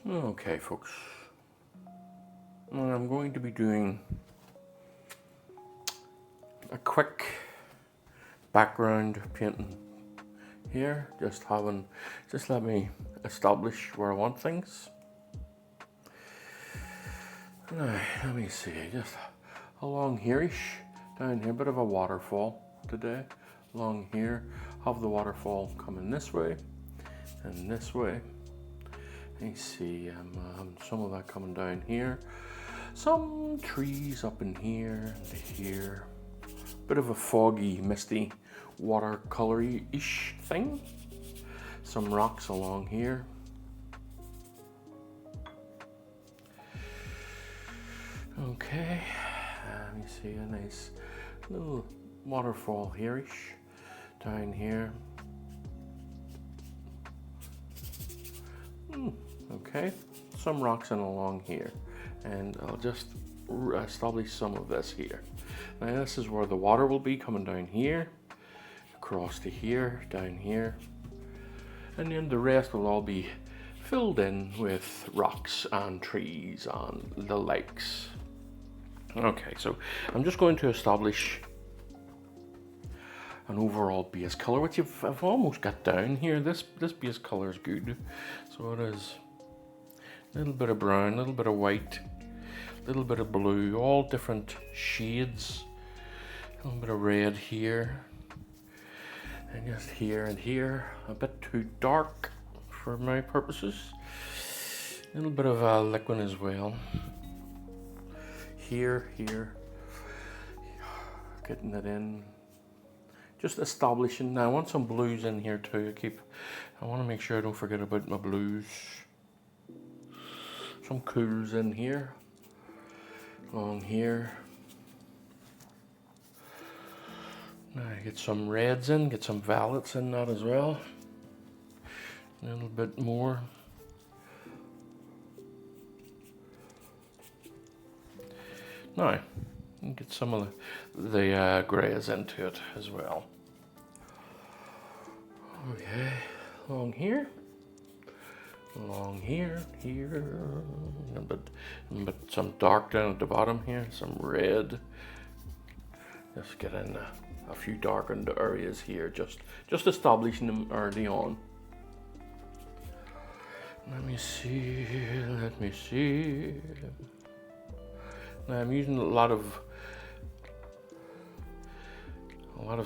Okay, folks. I'm going to be doing a quick background painting here. Just let me establish where I want things. Now, let me see, just along here-ish, down here, a bit of a waterfall today. Along here, have the waterfall coming this way and this way. You see some of that coming down here. Some trees up in here and here. Bit of a foggy, misty, watercolory-ish thing. Some rocks along here. Okay, let me see a nice little waterfall here-ish down here. Okay, some rocks in along here, and I'll just establish some of this here. Now this is where the water will be coming down here, across to here, down here, and then the rest will all be filled in with rocks and trees and the lakes. Okay, so I'm just going to establish an overall base color, which I've almost got down here. This base color is good. So it is a little bit of brown, a little bit of white, a little bit of blue, all different shades. A little bit of red here, and just here and here. A bit too dark for my purposes. A little bit of liquid as well. Here, getting it in. Just establishing. Now I want some blues in here too. I want to make sure I don't forget about my blues. Some cools in here. Along here. Now get some reds in, get some violets in that as well. A little bit more. Now, get some of the greys into it as well. Okay, along here, here, but some dark down at the bottom here, some red. Just get in a few darkened areas here, just establishing them early on. Let me see. Now I'm using a lot of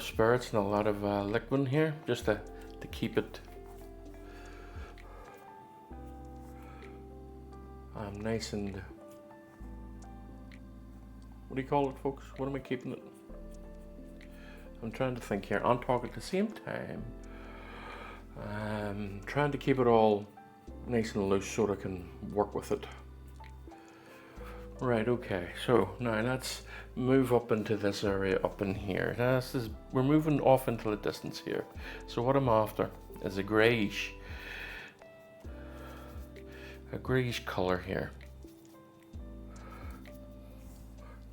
spirits and a lot of liquid here, just to keep it nice and, what do you call it, folks? What am I keeping it? I'm trying to think here. I'm talking at the same time. Trying to keep it all nice and loose so that I can work with it. Right, okay, so now let's move up into this area up in here. Now we're moving off into the distance here. So what I'm after is a greyish colour here.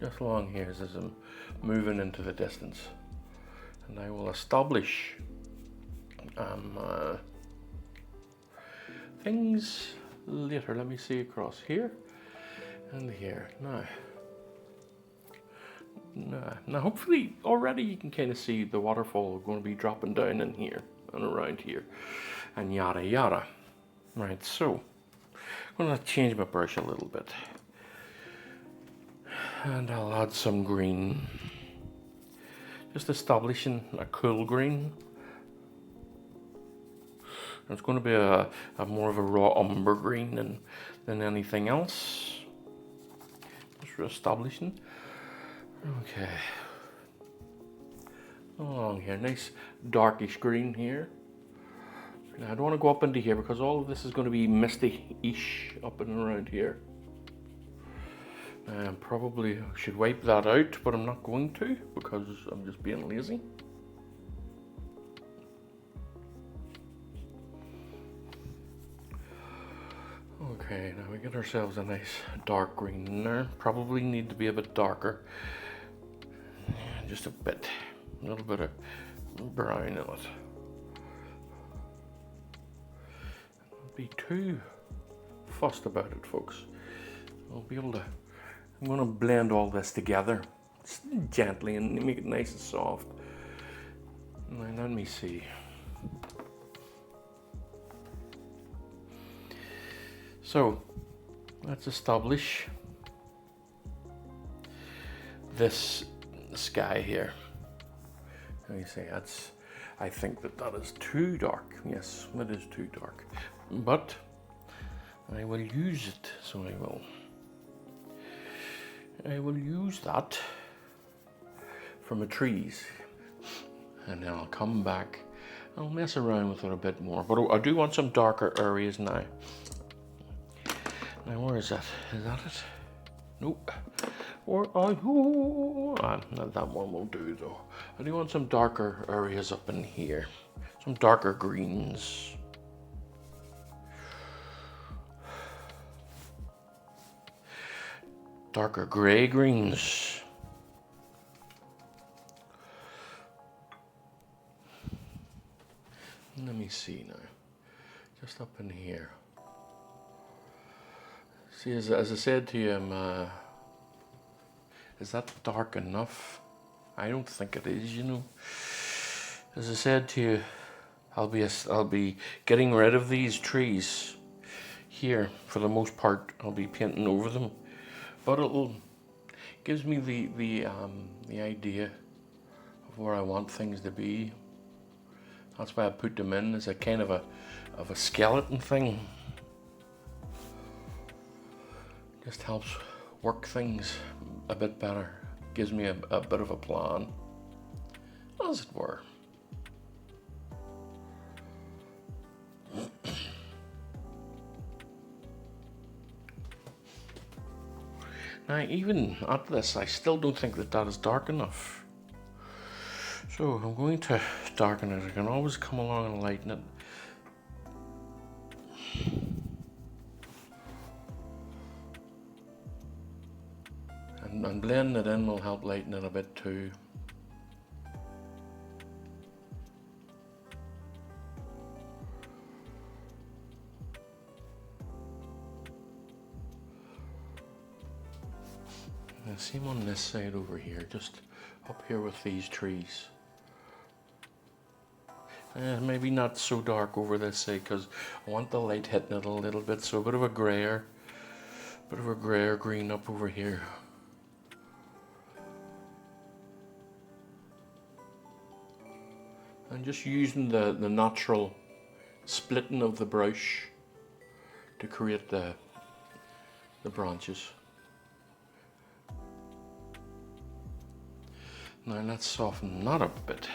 Just along here as I'm moving into the distance. And I will establish things later. Let me see across here. And here, now hopefully already you can kind of see the waterfall going to be dropping down in here and around here and yada yada. Right, so I'm going to change my brush a little bit and I'll add some green, just establishing a cool green. It's going to be a more of a raw umber green than anything else. Establishing. Okay. Along here, nice darkish green here. Now I don't want to go up into here because all of this is going to be misty-ish up and around here. Probably should wipe that out, but I'm not going to because I'm just being lazy. Okay, now we get ourselves a nice dark green in there. Probably need to be a bit darker. Just a little bit of brown in it. Not be too fussed about it, folks. I'll be able to, I'm gonna blend all this together gently and make it nice and soft. Now let me see. So let's establish this sky here. Let me say I think that is too dark. Yes, that is too dark. But I will use it, so I will use that for my trees. And then I'll come back, I'll mess around with it a bit more. But I do want some darker areas now. Now where is that? Is that it? Nope. Or that one will do though. I do want some darker areas up in here. Some darker greens. Darker grey greens. Let me see now. Just up in here. See, as I said to you, is that dark enough? I don't think it is, you know. As I said to you, I'll be getting rid of these trees here for the most part. I'll be painting over them, but gives me the idea of where I want things to be. That's why I put them in as a kind of a skeleton thing. Just helps work things a bit better. Gives me a bit of a plan, as it were. Now, even at this, I still don't think that is dark enough. So I'm going to darken it. I can always come along and lighten it. And blending it in will help lighten it a bit too. And same on this side over here, just up here with these trees. Maybe not so dark over this side because I want the light hitting it a little bit, so a bit of a grayer green up over here. And just using the natural splitting of the brush to create the branches. Now let's soften that a bit.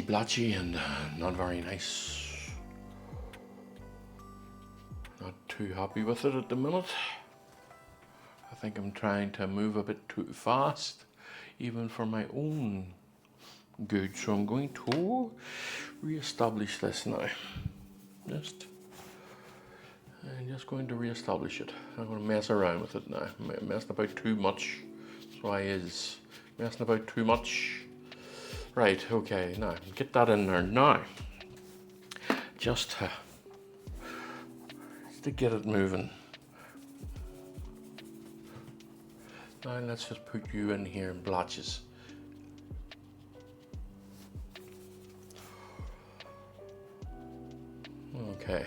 Blotchy and not very nice. Not too happy with it at the minute. I think I'm trying to move a bit too fast, even for my own good. So I'm going to re-establish this now. I'm just going to re-establish it. I'm going to mess around with it now. I'm messing about too much. That's why I is messing about too much. Right, okay, now get that in there now. Just to get it moving. Now let's just put you in here in blotches. Okay.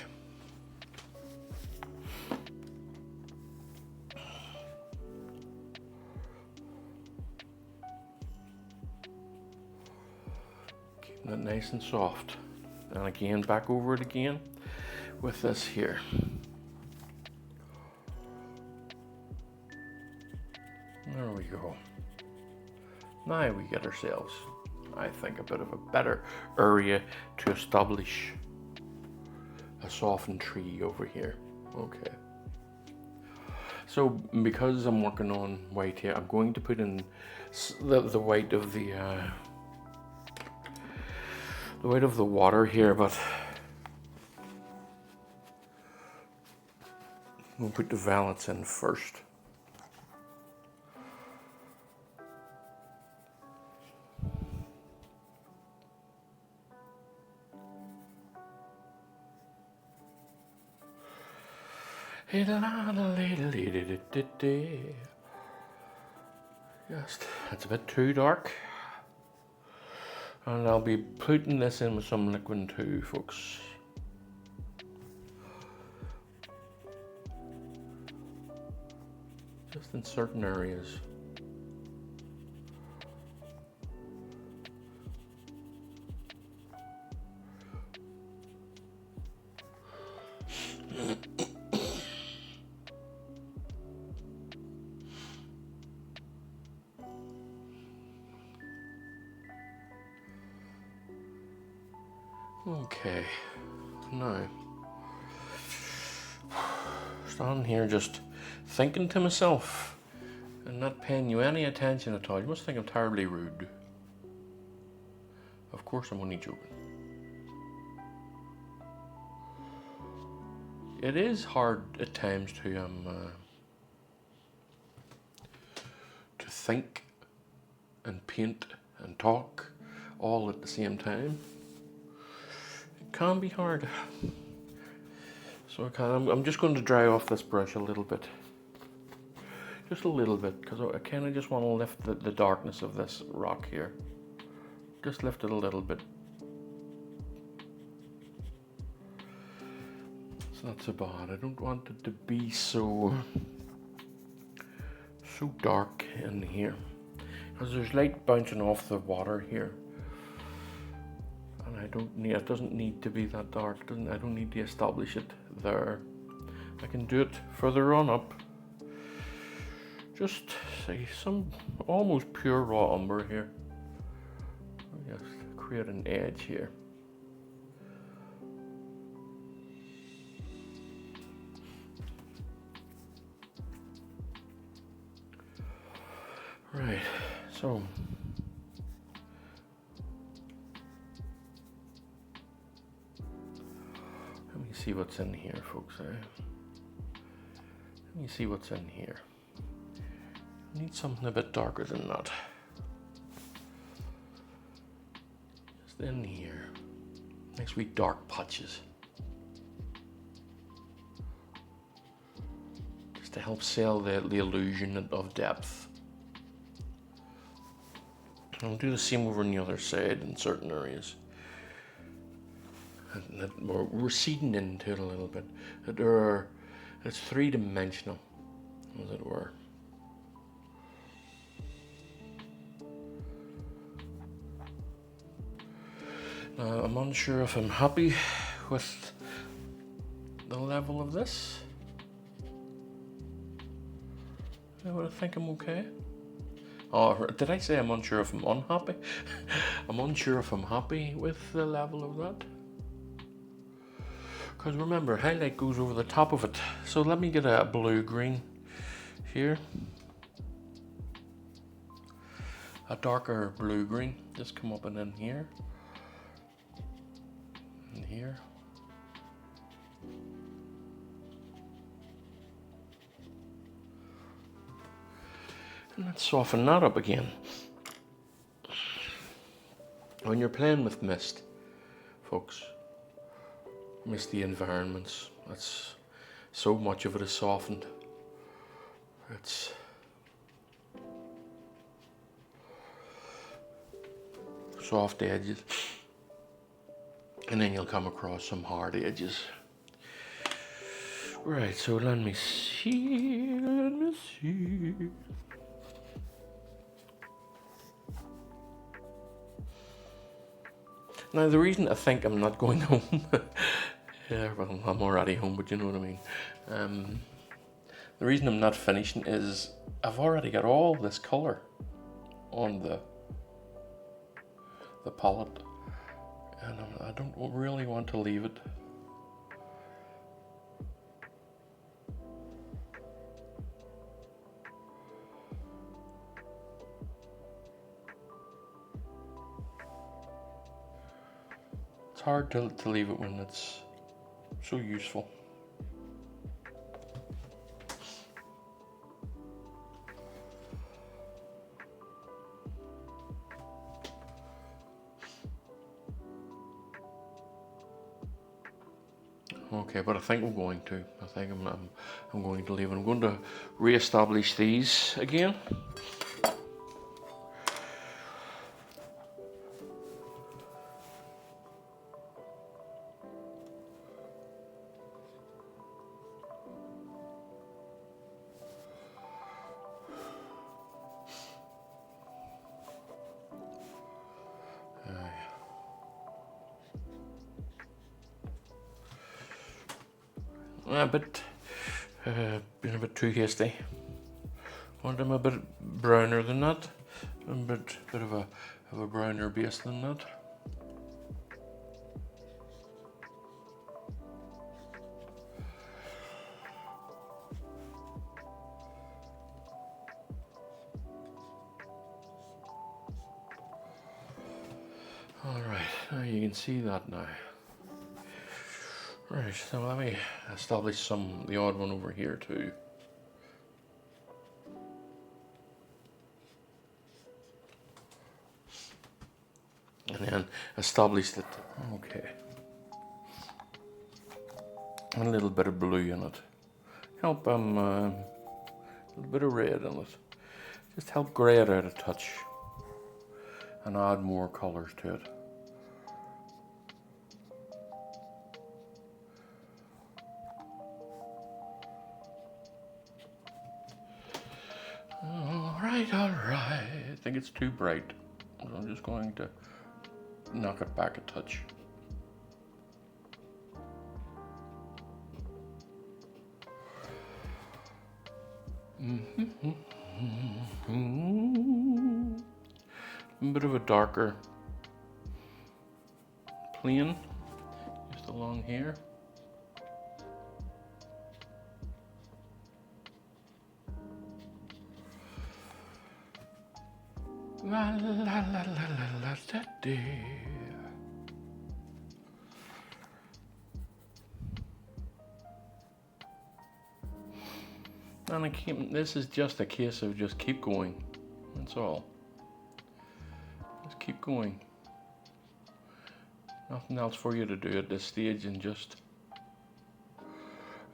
Keeping it nice and soft. And again, back over it again with this here. There we go. Now we get ourselves, I think, a bit of a better area to establish a softened tree over here. Okay. So because I'm working on white here, I'm going to put in the white of the white of the water here, but We'll put the violets in first. Just, it's a bit too dark. And I'll be putting this in with some liquid too, folks. Just in certain areas. Okay, now, standing here just thinking to myself and not paying you any attention at all. You must think I'm terribly rude. Of course I'm only joking. It is hard at times to think and paint and talk all at the same time. Can be hard. So I'm just going to dry off this brush a little bit. Just a little bit, because I kind of just want to lift the darkness of this rock here. Just lift it a little bit. It's not so bad. I don't want it to be so dark in here. Because there's light bouncing off the water here. It doesn't need to be that dark. I don't need to establish it there. I can do it further on up. Just say some almost pure raw umber here. Just create an edge here. Right, so let me see what's in here, folks. Let me see what's in here. I need something a bit darker than that. Just in here. Nice wee dark patches. Just to help sell the illusion of depth. I'll do the same over on the other side in certain areas. And we're receding into it a little bit. It's three-dimensional, as it were. Now, I'm unsure if I'm happy with the level of this. I think I'm okay. Oh, did I say I'm unsure if I'm unhappy? I'm unsure if I'm happy with the level of that. Because remember, highlight goes over the top of it. So let me get a blue-green here. A darker blue-green. Just come up and in here. And here. And let's soften that up again. When you're playing with mist, folks, misty environments, that's so much of it is softened. It's soft edges, and then you'll come across some hard edges. Right, so let me see. Now, the reason I think I'm not going home, yeah, well, I'm already home, but you know what I mean. The reason I'm not finishing is I've already got all this color on the palette, and I don't really want to leave it. It's hard to leave it when it's so useful. Okay, but I think I'm going to. I think I'm going to leave it. I'm going to re-establish these again. Been a bit too hasty. Want them a bit browner than that. A bit of a browner base than that. Alright, now you can see that now. Right, so let me establish the odd one over here too. And then establish that, okay. And a little bit of blue in it. Help a little bit of red in it. Just help grey it out a touch. And add more colours to it. Alright. I think it's too bright. So I'm just going to knock it back a touch. A bit of a darker plane just along here. La la la la la la da dee. And this is just a case of just keep going. That's all. Just keep going. Nothing else for you to do at this stage, and just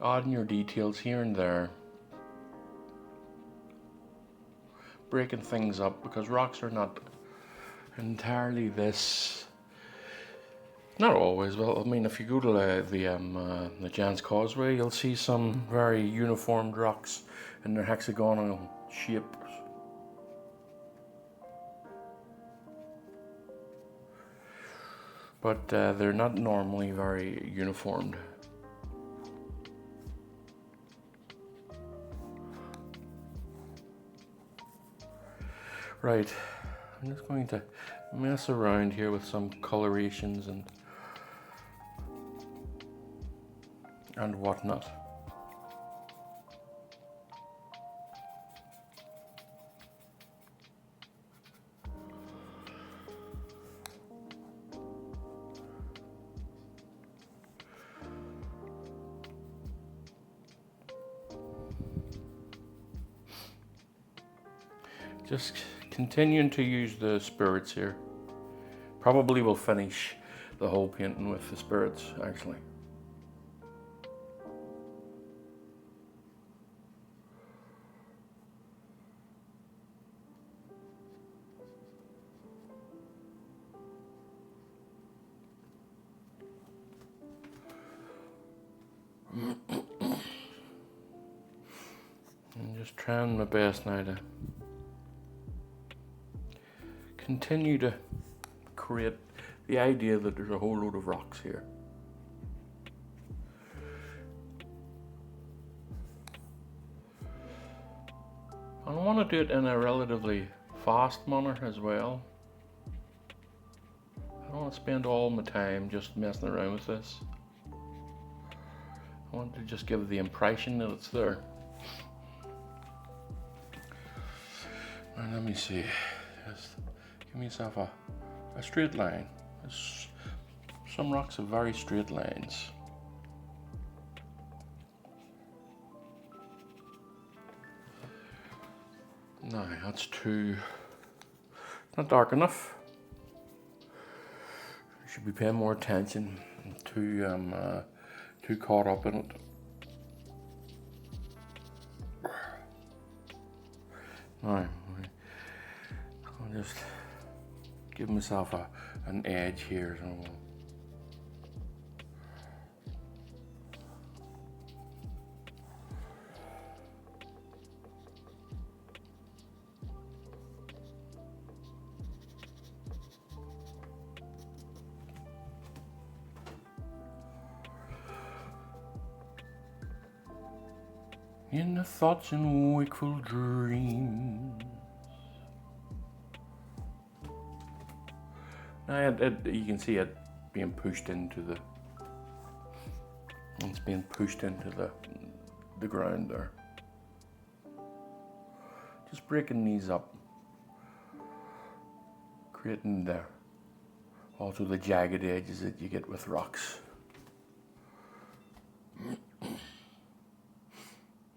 adding your details here and there. Breaking things up, because rocks are not entirely this. Not always. Well, I mean, if you go to the Giant's Causeway, you'll see some very uniformed rocks in their hexagonal shape. But they're not normally very uniformed. Right, I'm just going to mess around here with some colorations and whatnot. Just continuing to use the spirits here. Probably will finish the whole painting with the spirits, actually. I'm just trying my best now to continue to create the idea that there's a whole load of rocks here. And I want to do it in a relatively fast manner as well. I don't want to spend all my time just messing around with this. I want to just give the impression that it's there. And let me see, just give myself a straight line. Some rocks have very straight lines. No, that's not dark enough. You should be paying more attention to too caught up in it. Now, I'll just give myself an edge here. So in the thoughts and wakeful dreams. Now you can see it being pushed into the. It's being pushed into the ground there. Just breaking these up, creating also the jagged edges that you get with rocks.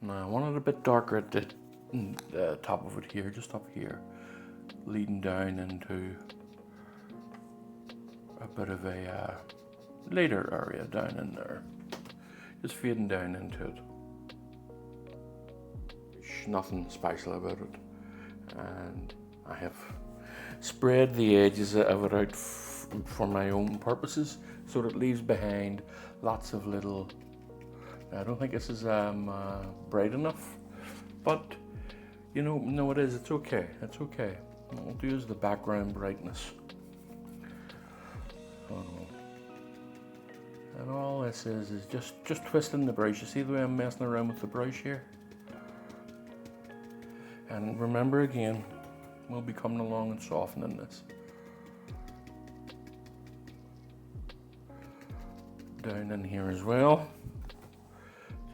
Now I want it a bit darker at the top of it here, just up here, leading down into a bit of a later area down in there, just fading down into it. There's nothing special about it, and I have spread the edges of it out for my own purposes, so that it leaves behind lots of little. I don't think this is bright enough, but no, it is. It's okay. It's okay. What we'll do is the background brightness. And all this is just twisting the brush. You see the way I'm messing around with the brush here? And remember again, we'll be coming along and softening this. Down in here as well.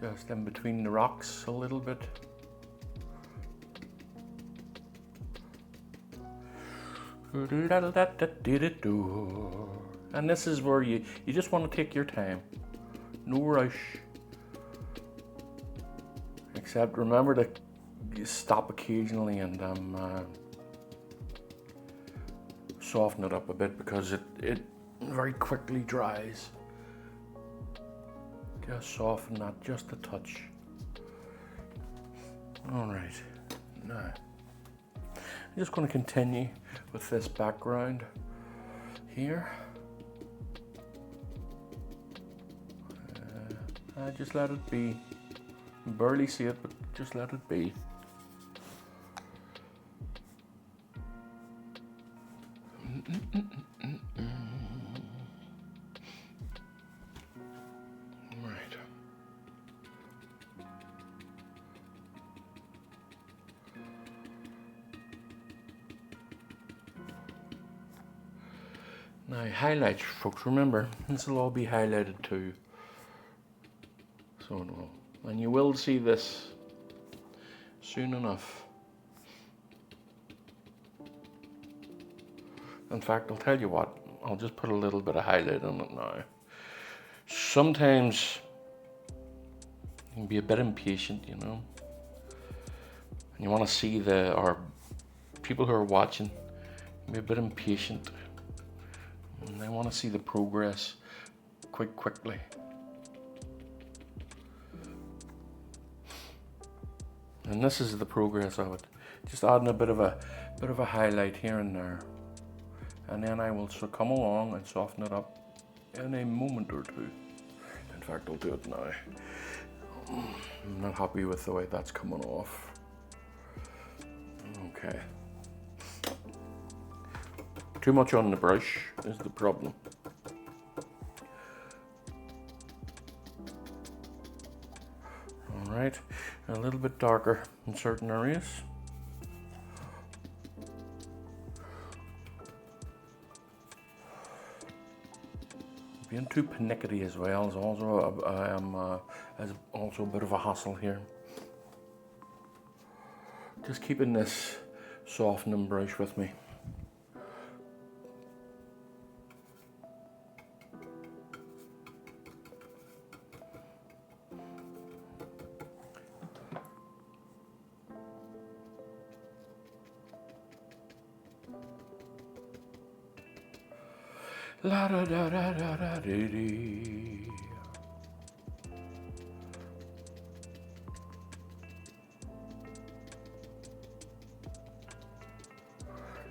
Just in between the rocks a little bit. And this is where you just want to take your time. No rush. Except remember to stop occasionally and soften it up a bit, because it very quickly dries. Just soften that just a touch. All right, now I'm just going to continue with this background here. I just let it be. You barely see it, but just let it be. Right. Now, highlights, folks, remember, this will all be highlighted too. So it will. And you will see this soon enough. In fact, I'll tell you what, I'll just put a little bit of highlight on it now. Sometimes you can be a bit impatient, and you want to see or people who are watching can be a bit impatient, and they want to see the progress quickly. And this is the progress of it. Just adding a bit of a highlight here and there. And then I will come along and soften it up in a moment or two. In fact, I'll do it now. I'm not happy with the way that's coming off. Okay. Too much on the brush is the problem. All right, a little bit darker in certain areas. Being too panicky as well is also a bit of a hassle here. Just keeping this softening brush with me. La da da da da da dee dee.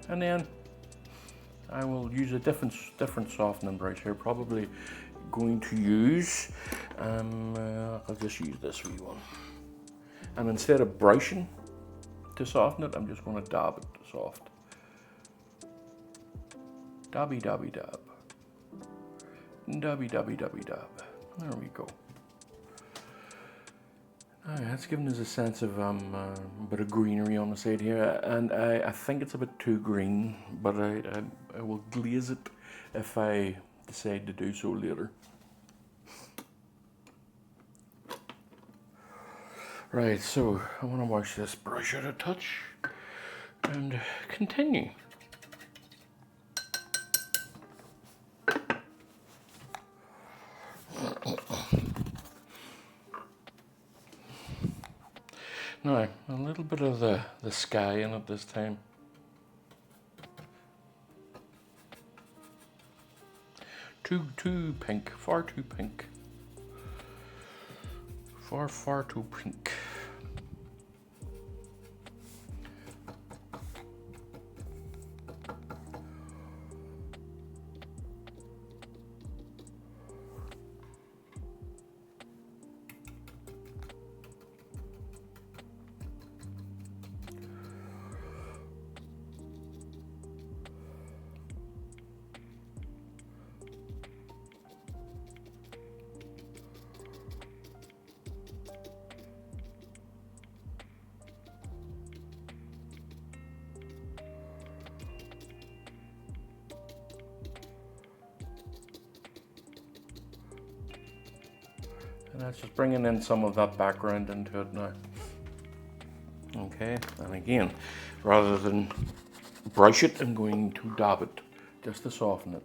And then I will use a different softening brush here. Probably going to use, I'll just use this wee one. And instead of brushing to soften it, I'm just going to dab it soft. Dabby dabby dab. Dabby dabby dabby dab. There we go. That's giving us a sense of a bit of greenery on the side here, and I think it's a bit too green, but I will glaze it if I decide to do so later. Right, so I want to wash this brush out a touch and continue. Now, a little bit of the sky in it this time. Too pink, far too pink. Far too pink. And that's just bringing in some of that background into it now. Okay, and again, rather than brush it, I'm going to dab it, just to soften it.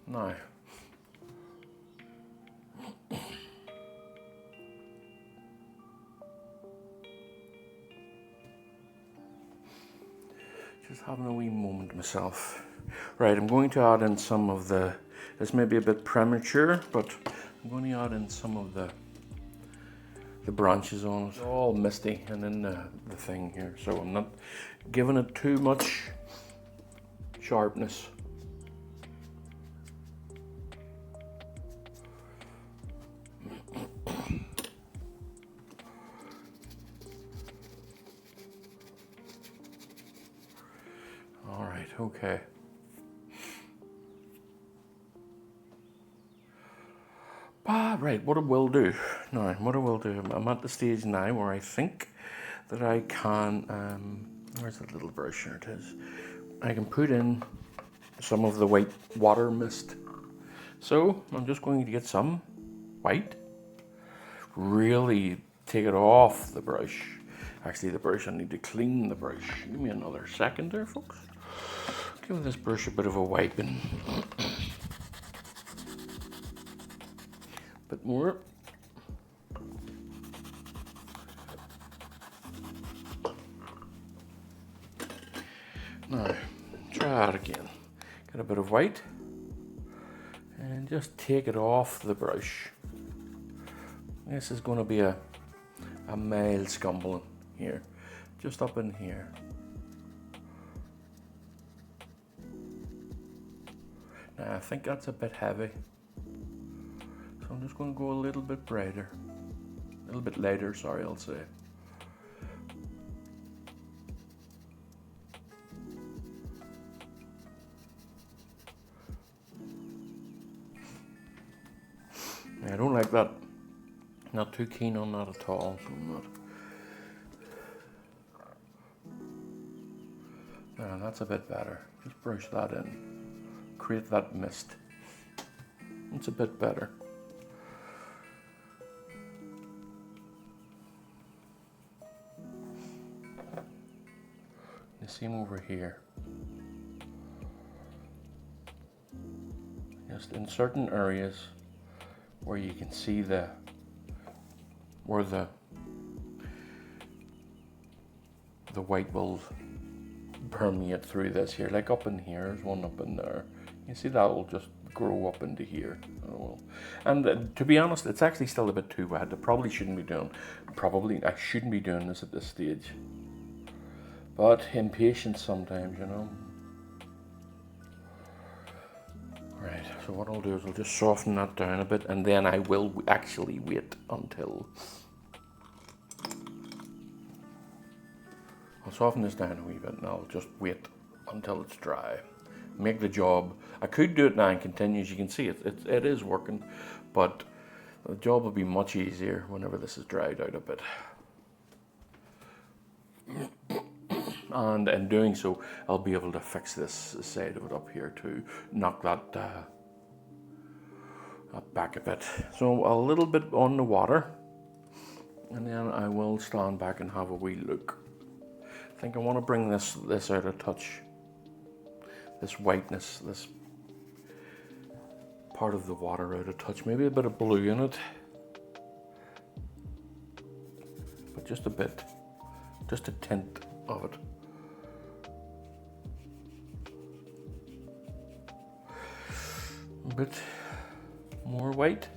Now, just having a wee moment myself. Right, I'm going to add in some of this may be a bit premature, but I'm going to add in some of the branches on it. It's all misty and in the thing here, so I'm not giving it too much sharpness. All right, okay. Right, what I will do now, I'm at the stage now where I think that I can, where's that little brush? Here it is. I can put in some of the white water mist. So I'm just going to get some white, really take it off the brush. Actually, the brush, I need to clean the brush. Give me another second there, folks. Give this brush a bit of a wiping. Bit more. Now, try it again. Get a bit of white and just take it off the brush. This is going to be a mild scumbling here, just up in here. Now, I think that's a bit heavy. So I'm just going to go a little bit brighter, a little bit lighter, sorry, I'll say. I don't like that, not too keen on that at all, so I'm not. Now that's a bit better, just brush that in, create that mist. It's a bit better. The same over here. Just in certain areas where you can see where the white will permeate through this here, like up in here, there's one up in there. You see that will just grow up into here. Oh well. And to be honest, it's actually still a bit too wet. I probably shouldn't be doing. I shouldn't be doing this at this stage. But impatience sometimes, you know. Right. So what I'll do is I'll just soften that down a bit, and then I will actually wait until. I'll soften this down a wee bit, and I'll just wait until it's dry. Make the job. I could do it now and continue. As you can see, it is working, but the job will be much easier whenever this is dried out a bit. And in doing so, I'll be able to fix this side of it up here to knock that back a bit. So a little bit on the water, and then I will stand back and have a wee look. I think I want to bring this out a touch. This whiteness, this part of the water out a touch. Maybe a bit of blue in it, but just a bit, just a tint of it. A bit more white.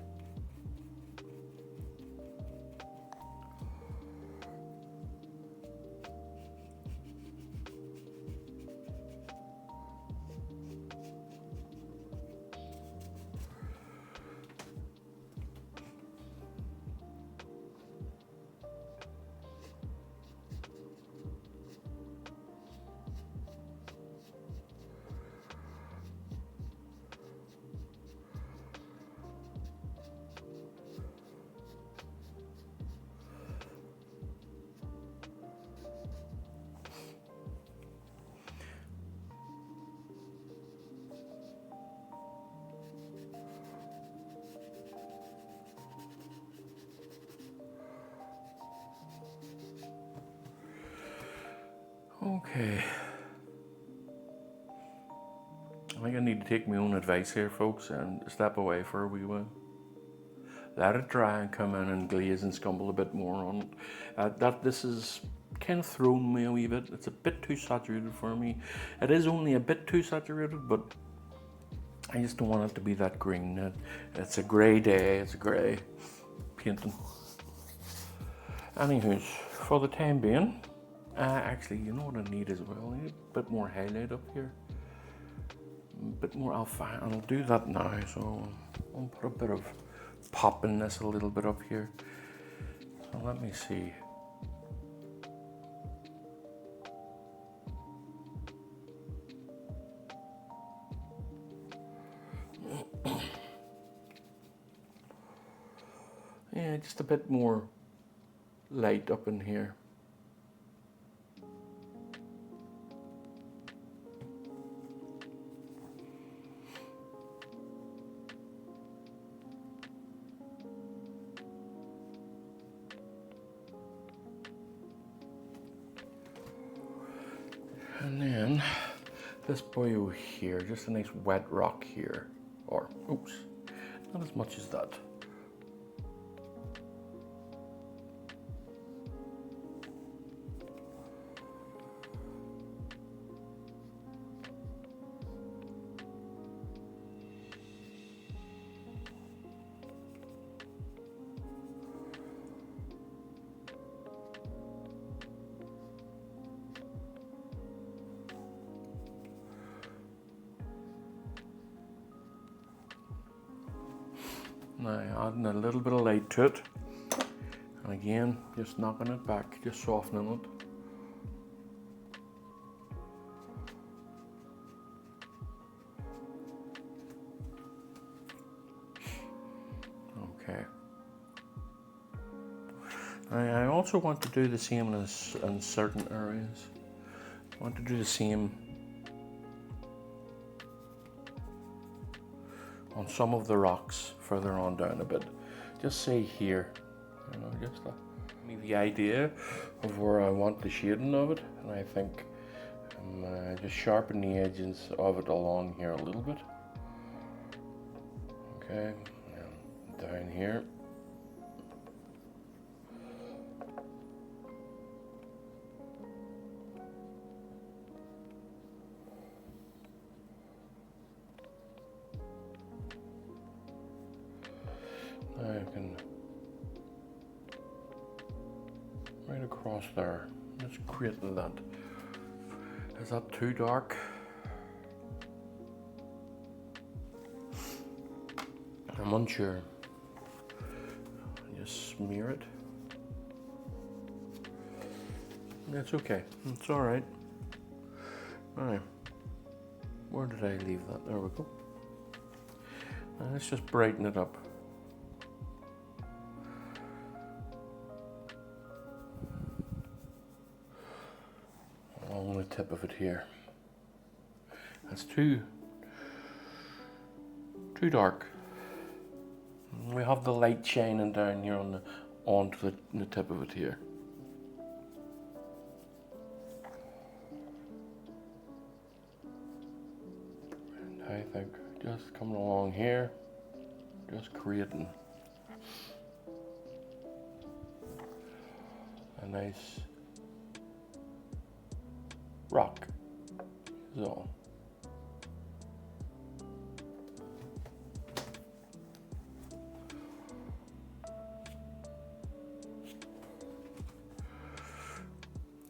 Okay. I think I need to take my own advice here, folks, and step away for a wee while. Let it dry and come in and glaze and scumble a bit more on it. This is kind of thrown me a wee bit. It's a bit too saturated for me. It is only a bit too saturated, but I just don't want it to be that green. It's a grey day. It's a grey painting. Anywho, for the time being, actually, you know what I need as well? I need a bit more highlight up here. A bit more alpha, and I'll do that now. So I'll put a bit of pop in this a little bit up here. So let me see. Yeah, just a bit more light up in here. And then this boy over here, just a nice wet rock here. Or, oops, not as much as that. Now adding a little bit of light to it, and again just knocking it back, just softening it. Okay. I also want to do the same in certain areas. I want to do the same on some of the rocks further on down a bit. Just say here, you know, just to give me the idea of where I want the shading of it. And I think just sharpen the edges of it along here a little bit. Okay, and down here. across there. Just creating that. Is that too dark? I'm unsure. Just smear it. That's okay. It's all right. All right. Where did I leave that? There we go. Now let's just brighten it up. Along the tip of it here. That's too dark. We have the light shining down here onto the tip of it here. And I think just coming along here, just creating a nice rock is all.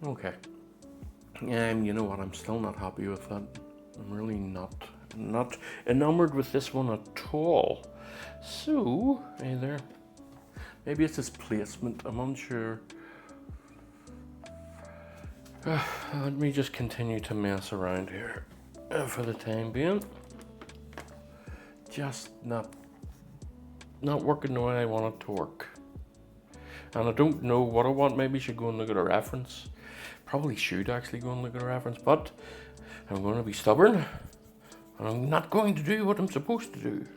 Okay. You know what? I'm still not happy with that. I'm really not enamored with this one at all. So, either maybe it's its placement. I'm unsure. Let me just continue to mess around here for the time being. Just not working the way I want it to work. And I don't know what I want. Maybe I should go and look at a reference. Probably should actually go and look at a reference, but I'm going to be stubborn. And I'm not going to do what I'm supposed to do.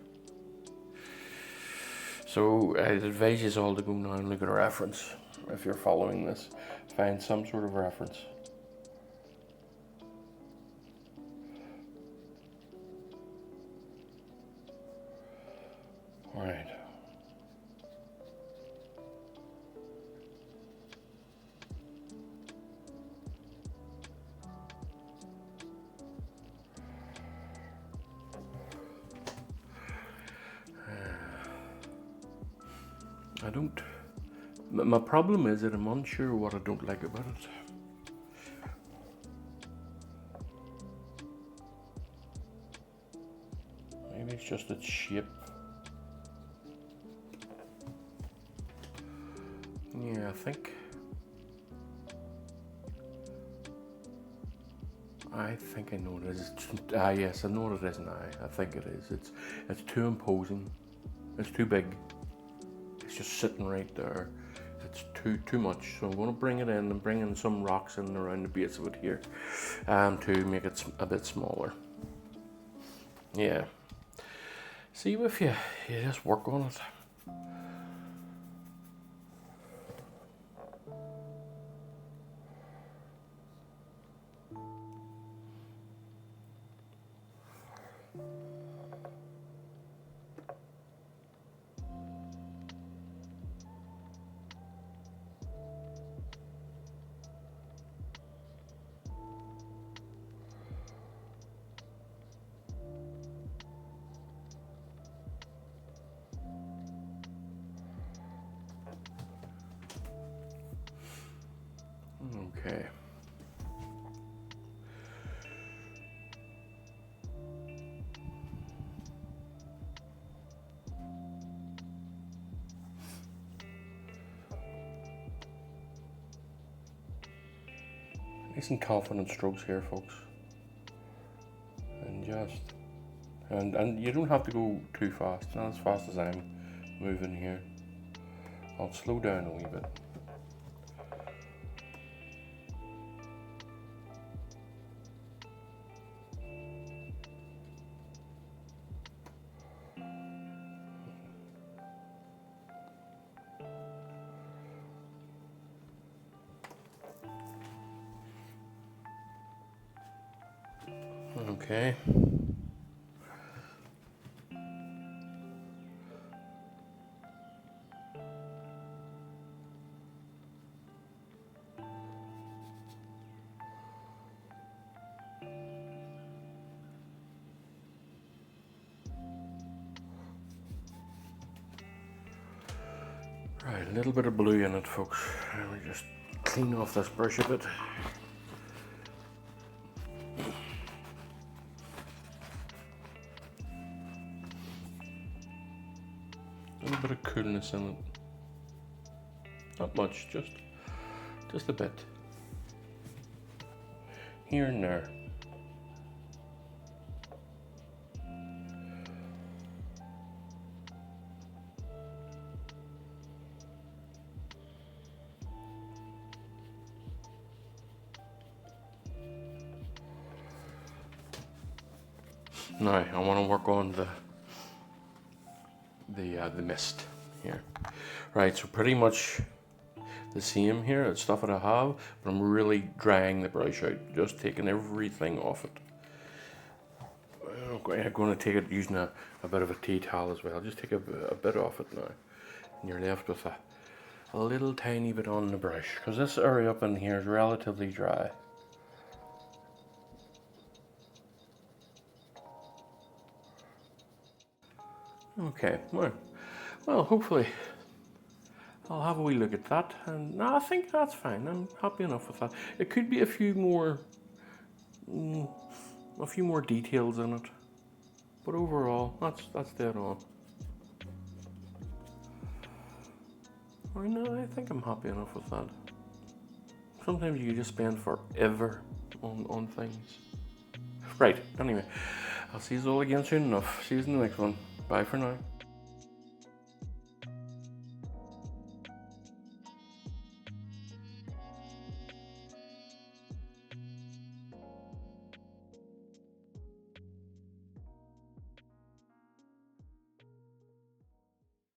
So I'd advise you all to go now and look at a reference. If you're following this, find some sort of reference. All right. My problem is that I'm unsure what I don't like about it. Maybe it's just its shape. Yeah, I think I know what it is. Yes, I know what it is now. I think it is. It's too imposing. It's too big. It's just sitting right there. It's too much. So I'm going to bring it in and bring in some rocks in around the base of it here, to make it a bit smaller. Yeah. See if you just work on it. Okay. Nice and confident strokes here, folks. And you don't have to go too fast, not as fast as I'm moving here. I'll slow down a wee bit. Okay. Right, A little bit of blue in it, folks. Let me just clean off this brush a bit. A little bit of coolness in it. Not much, just a bit. Here and there. Now I want to work on the mist here. Right, so pretty much the same here. It's stuff that I have, but I'm really drying the brush out, just taking everything off it. I'm going to take it using a bit of a tea towel as well. Just take a bit off it now, and you're left with a little tiny bit on the brush, because this area up in here is relatively dry. Okay, well, hopefully I'll have a wee look at that, and no, I think that's fine. I'm happy enough with that. It could be a few more details in it, but overall, that's dead on. I know, I think I'm happy enough with that. Sometimes you just spend forever on things. Right, anyway, I'll see you all again soon enough. See you in the next one. Bye for now.